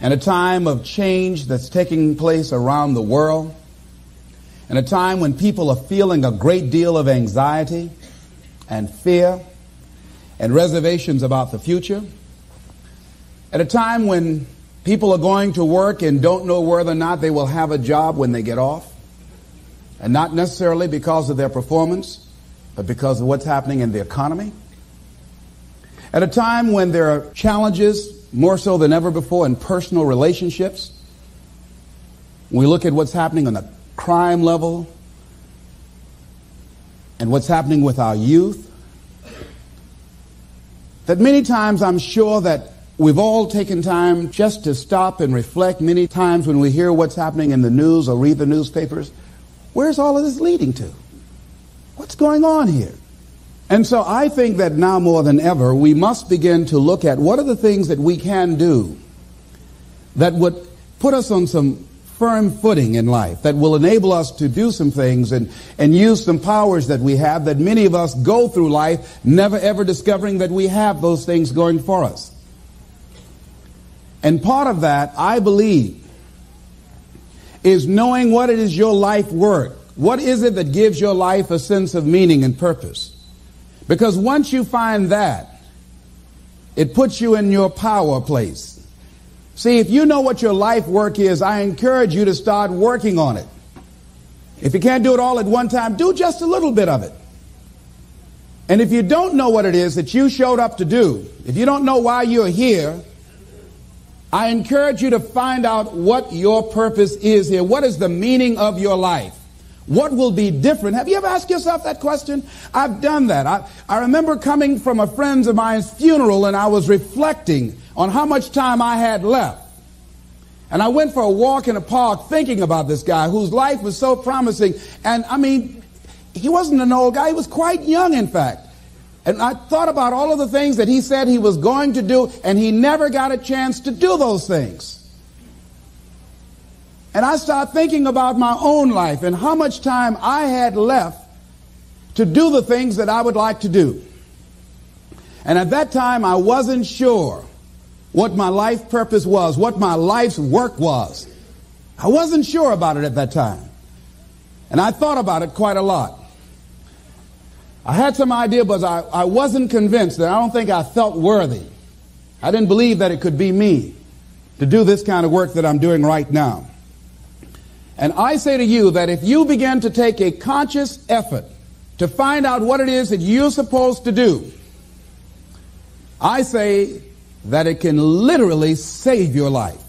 in a time of change that's taking place around the world, in a time when people are feeling a great deal of anxiety and fear and reservations about the future, at a time when people are going to work and don't know whether or not they will have a job when they get off, and not necessarily because of their performance, but because of what's happening in the economy. At a time when there are challenges, more so than ever before, in personal relationships. We look at what's happening on the crime level and what's happening with our youth. That many times I'm sure that we've all taken time just to stop and reflect. Many times when we hear what's happening in the news or read the newspapers, where's all of this leading to? What's going on here? And so I think that now more than ever, we must begin to look at what are the things that we can do that would put us on some firm footing in life, that will enable us to do some things and use some powers that we have, that many of us go through life never ever discovering that we have those things going for us. And part of that, I believe, is knowing what it is your life worth. What is it that gives your life a sense of meaning and purpose? Because once you find that, it puts you in your power place. See, if you know what your life work is, I encourage you to start working on it. If you can't do it all at one time, do just a little bit of it. And if you don't know what it is that you showed up to do, if you don't know why you're here, I encourage you to find out what your purpose is here. What is the meaning of your life? What will be different? Have you ever asked yourself that question? I've done that. I remember coming from a friend of mine's funeral, and I was reflecting on how much time I had left. And I went for a walk in a park thinking about this guy whose life was so promising. And I mean, he wasn't an old guy. He was quite young, in fact. And I thought about all of the things that he said he was going to do, and he never got a chance to do those things. And I started thinking about my own life and how much time I had left to do the things that I would like to do. And at that time, I wasn't sure what my life purpose was, what my life's work was. I wasn't sure about it at that time. And I thought about it quite a lot. I had some idea, but I wasn't convinced. That I don't think I felt worthy. I didn't believe that it could be me to do this kind of work that I'm doing right now. And I say to you that if you begin to take a conscious effort to find out what it is that you're supposed to do, I say that it can literally save your life.